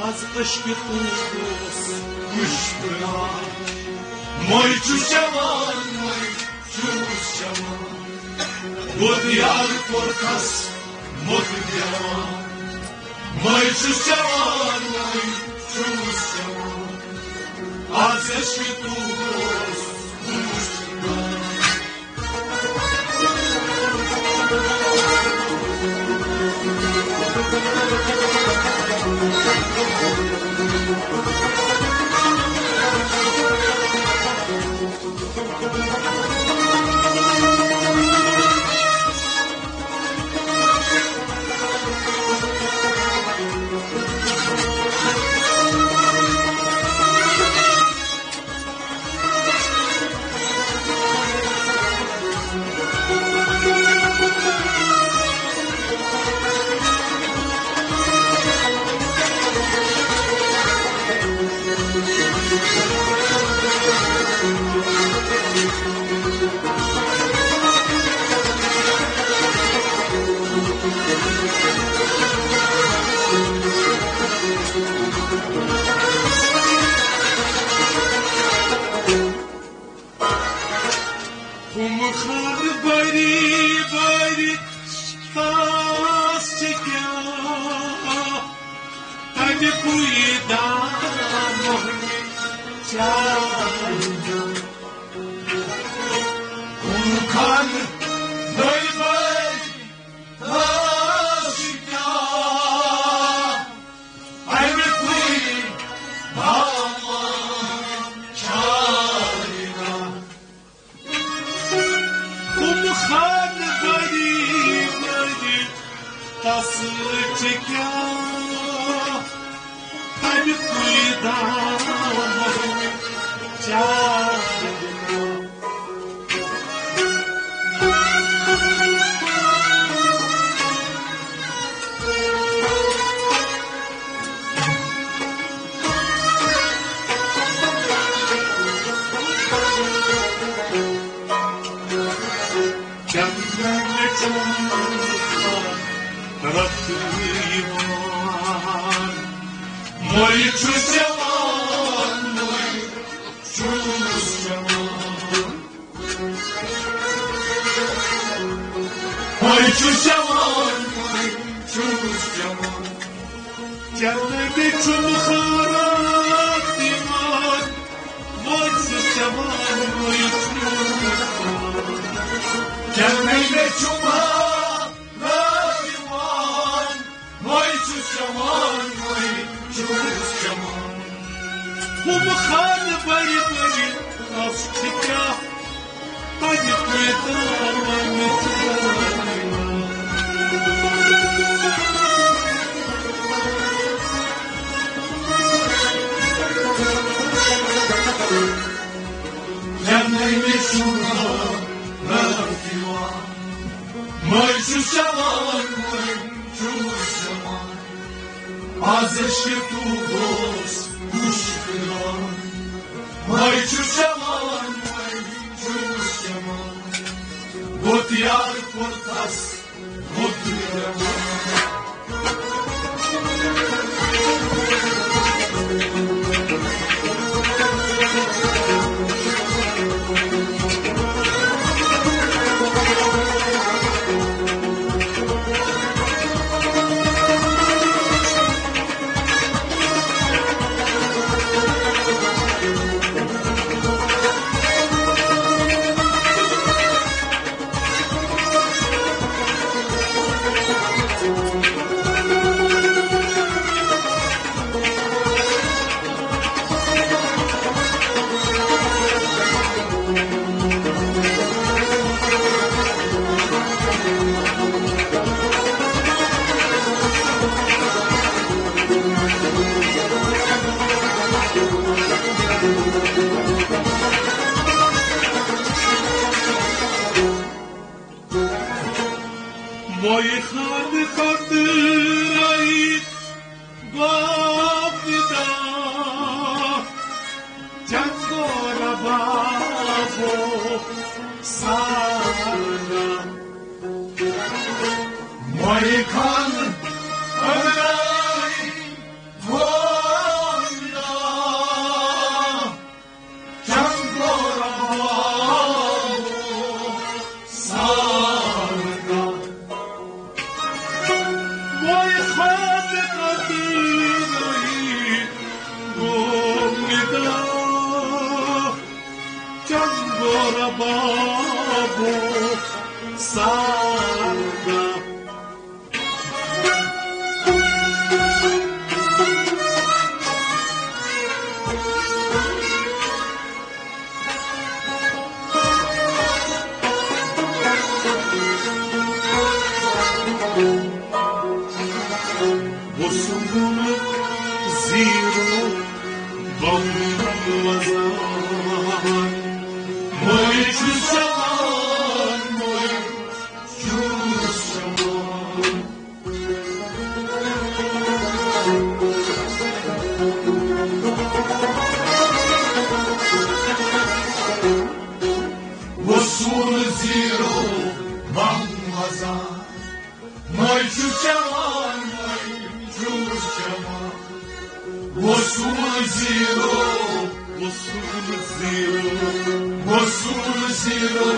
از عشق توست گوش بدار مای چو جوان مای چو جوان بود یار پر کس مد جوان مای چو جوان مای چو جوان از عشق توست گوش بدار Moje kan, zero bom wazan moy chusaman moy chusaman wasul zero bom wazan moy chusaman moy chusaman wasul zero wasul zero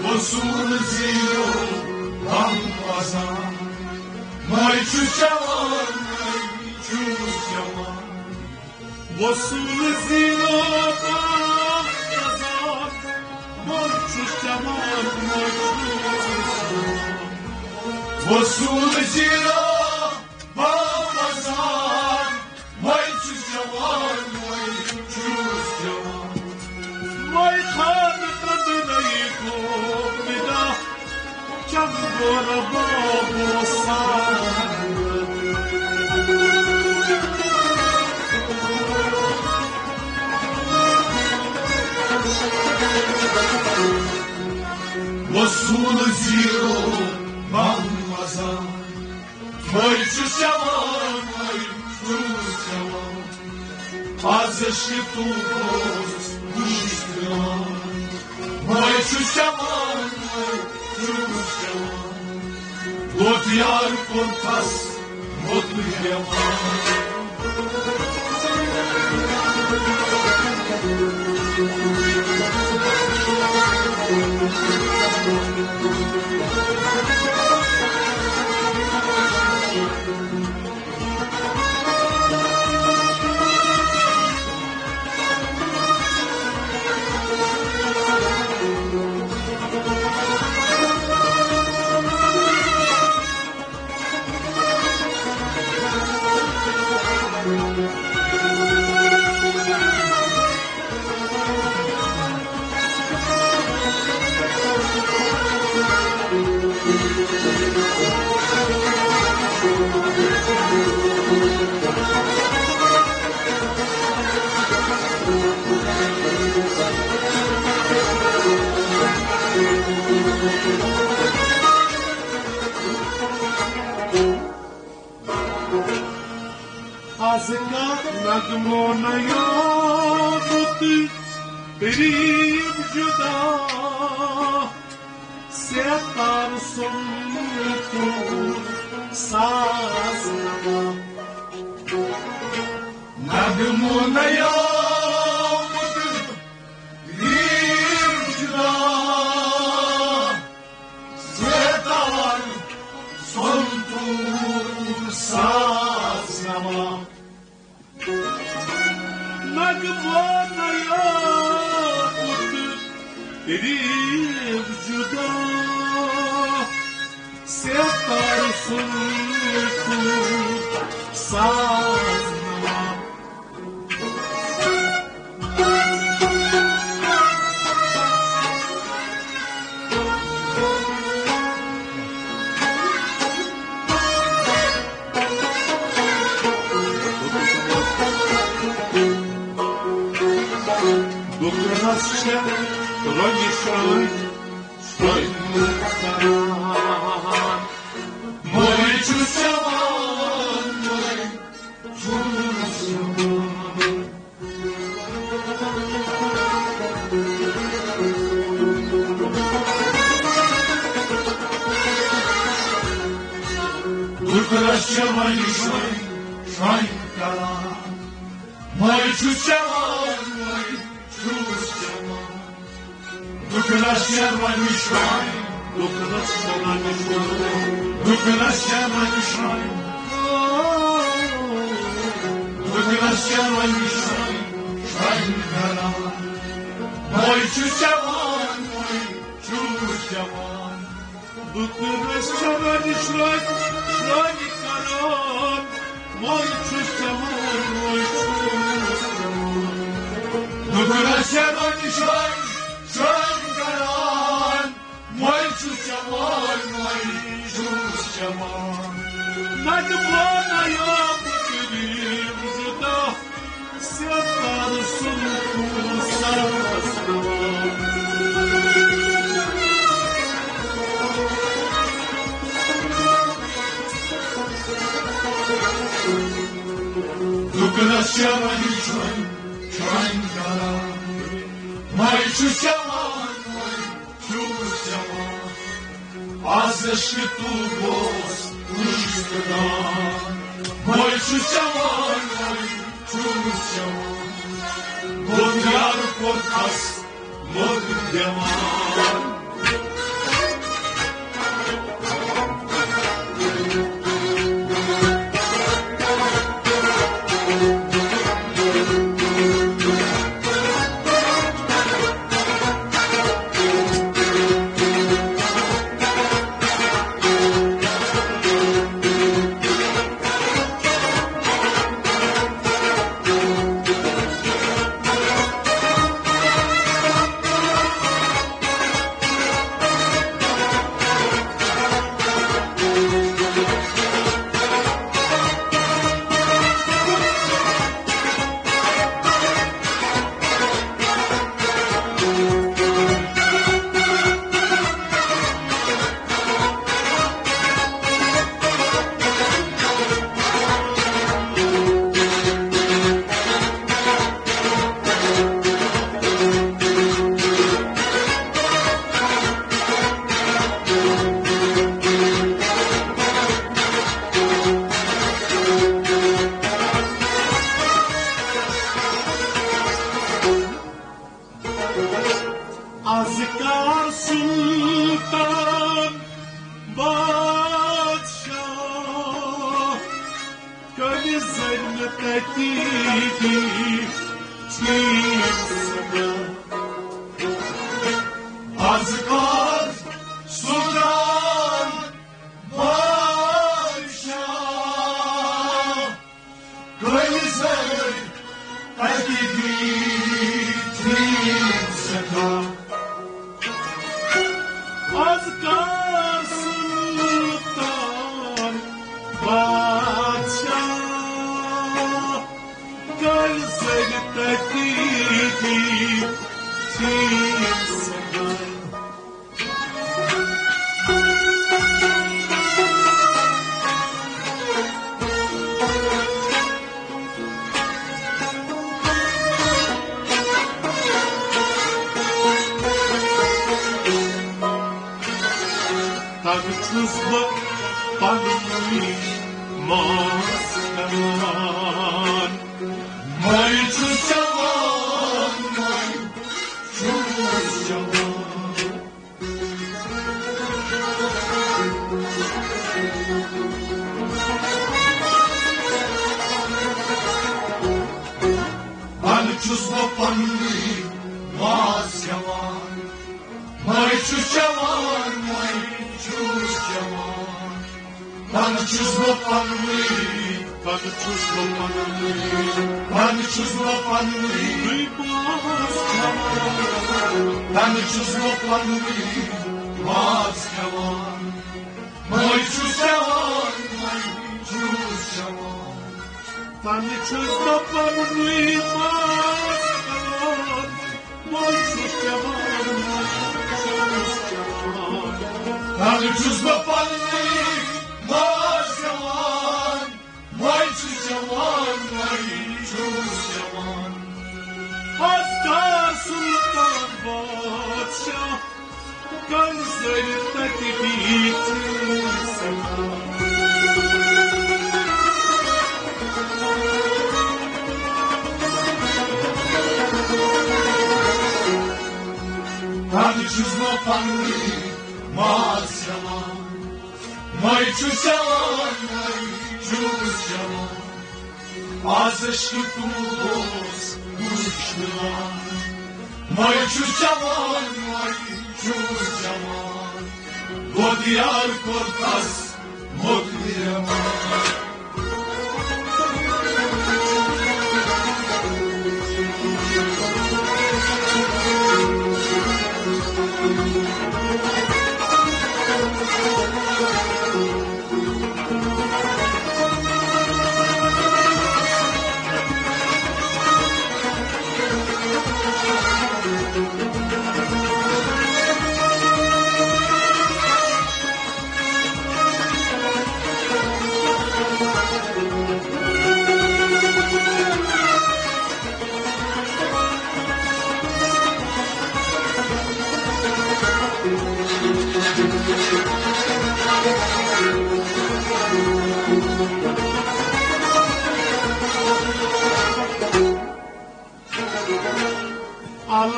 wasul zero bam wazan moy chusaman moy chusaman wasul zero bam wazan moy chusaman moy chusaman wasul zero wasul zero bam wazan moy chusaman moy chusaman azeshki tu dost gushtiman moy chusaman moy chusaman got yar kontas modliyaman Azka nagmona yodut berim juda setar sontu sazna nagmona yodut berim juda setar sontu sazna Nagmona yodut berim juda setar sontu sazna Nasce rogi shroi shroi moy chusaman moy chusaman Nasce rogi shroi shroi moy chusaman moy Nasce rogi shroi Nasce rogi shroi Nasce rogi shroi moy chusaman moy chusaman Nasce rogi shroi moy chusaman moy chusaman Nasce rogi shroi moy chusaman moy chusaman از جوانی چون دارم مای چوز جوان چوز جوان از عشق تو باز گوش بدم مای چوز جوان چوز جوان بود یار پرکس بود جوان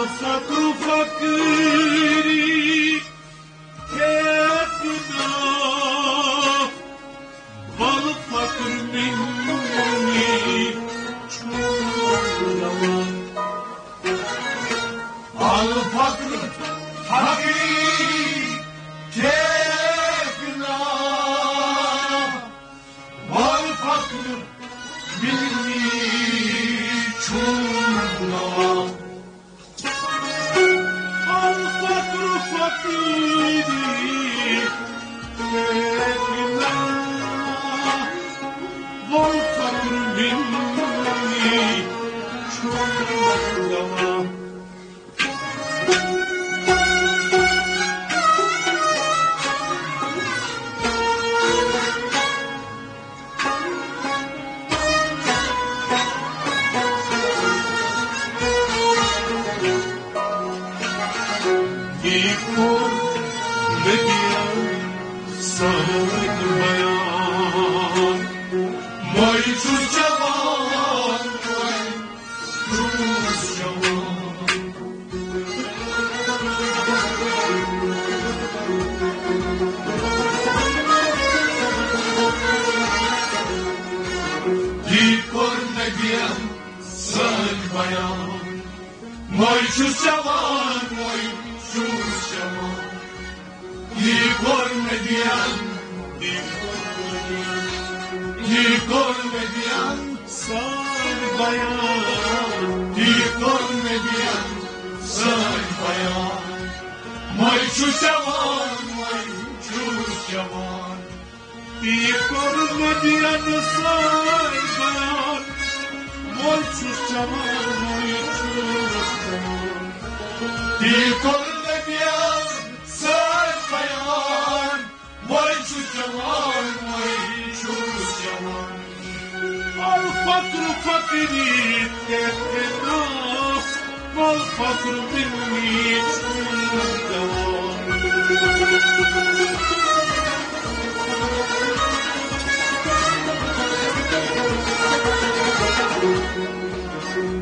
الفقر فقيري كيفنا والفقر مني شورا الفقر فقيري كيفنا والفقر مني شورا الفقر فقيري كيفنا والفقر مني شورا Мой чувствован, мой чувствован, Егор Медиан, Егор Медиан, царь баян, Егор Медиан, царь баян, мой чувствован, Егор Медиан, царь баян, мой чувствован, Егор Медиан, царь баян, мой чувствован, الفقر فقيري كيفنا والفقر مني شورا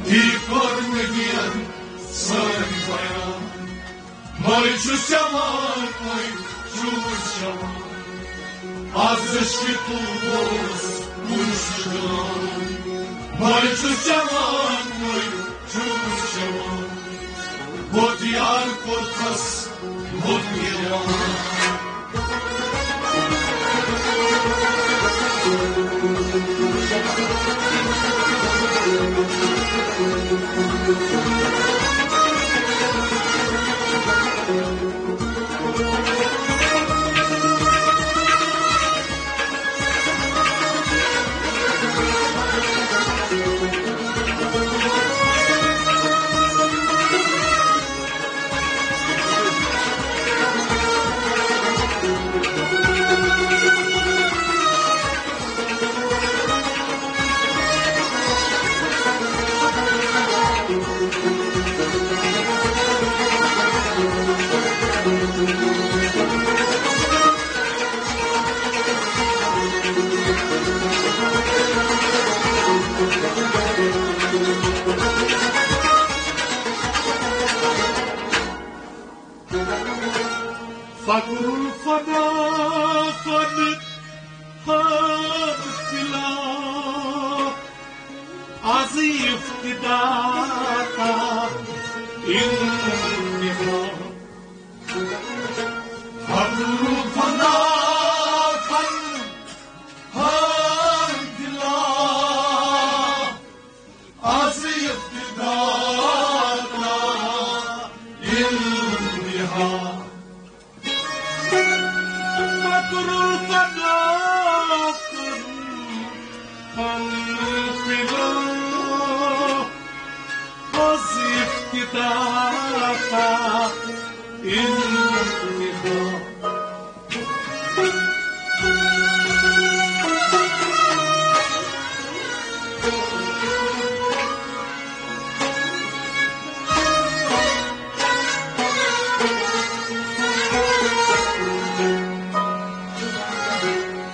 Егор Медиан, царь баян, мой чувствован, а защиту голос мужчина, мой чувствован, вот яр, вот вас, вот я. فقر الفنا اختلاف عزي افتداء انتخاب فقر الفنا اختلاف عزي افتداء انتخاب فقر الفنا الخلاف عزي افتداء انتخاب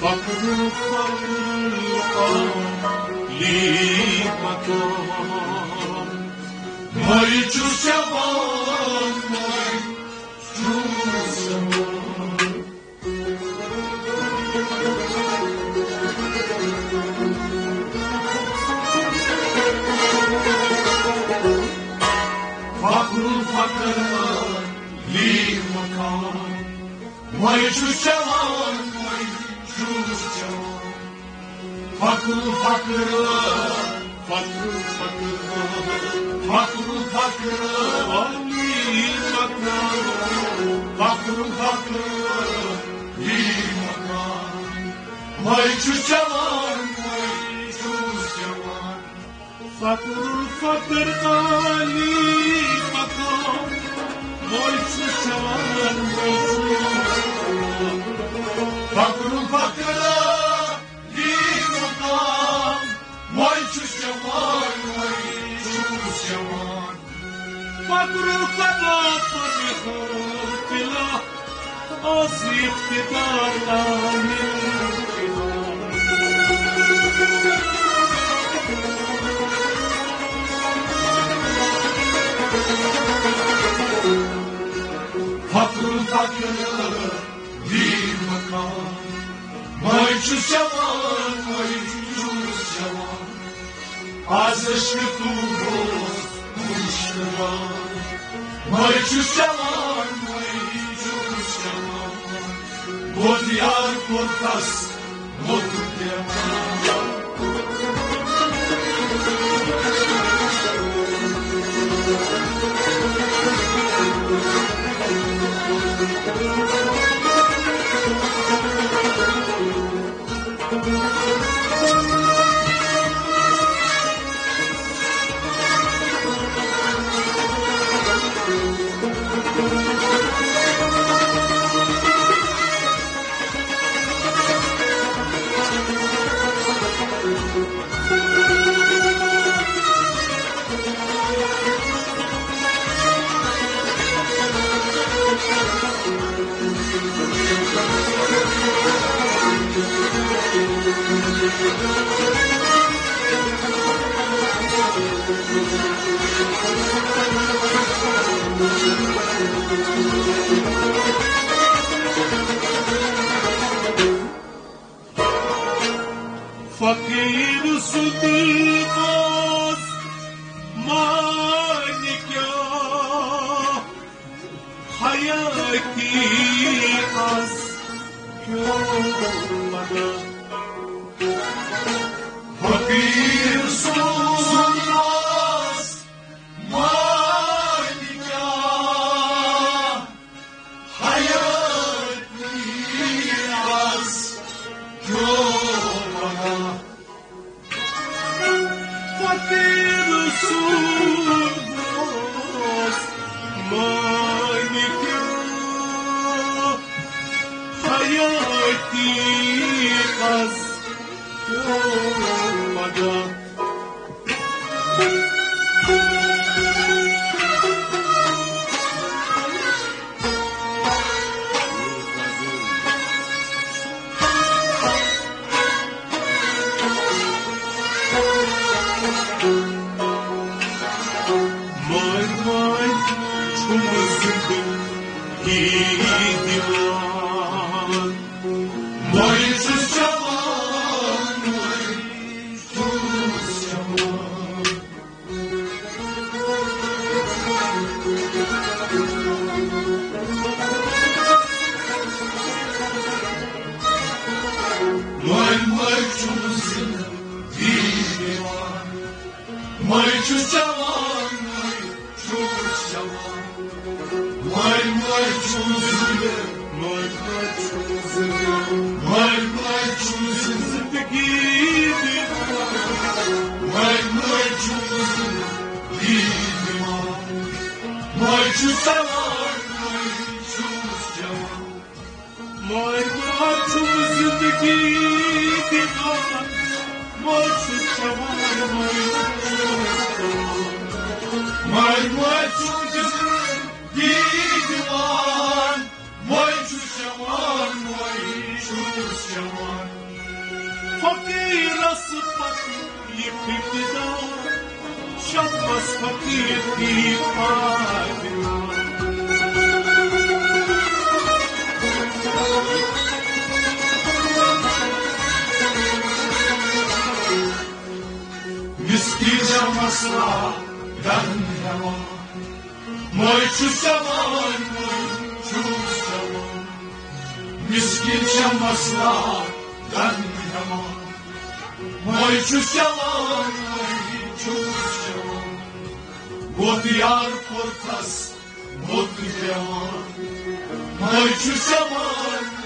فقر الخلق لي مقام وای چو جوان وای چو جوان فقر فقر لی مکان وای چو جوان وای چو جوان فقر فقر فقر فقر فقر لی مکان فقر فقر لی مکان وای چو جوان وای چو جوان فقر فقر لی مکان وای چو جوان وای چو فقر فقر لی مکان وای چو جوان وای چو جوان فقر فقر بلا از اقتدار فقر فقر لی مکان وای چو جوان وای چو جوان از عشق تو روز پشتوان وای چو جوان وای چو جوان گودیار پرتست مدیمان فقیر صدیقاز مانیکا حیاتی از کیومده فقیر صدیقاز مانیکا حیاتی از کیومده فقیر صدیقاز مانیکا حیاتی از کیومده Şabbas fakir bir Fatıma. Miskilce masla ben yaman, moj čušavan, Miskilce masla ben yaman, moj čušavan, Вот яр portas, вот yaman, moj čušavan,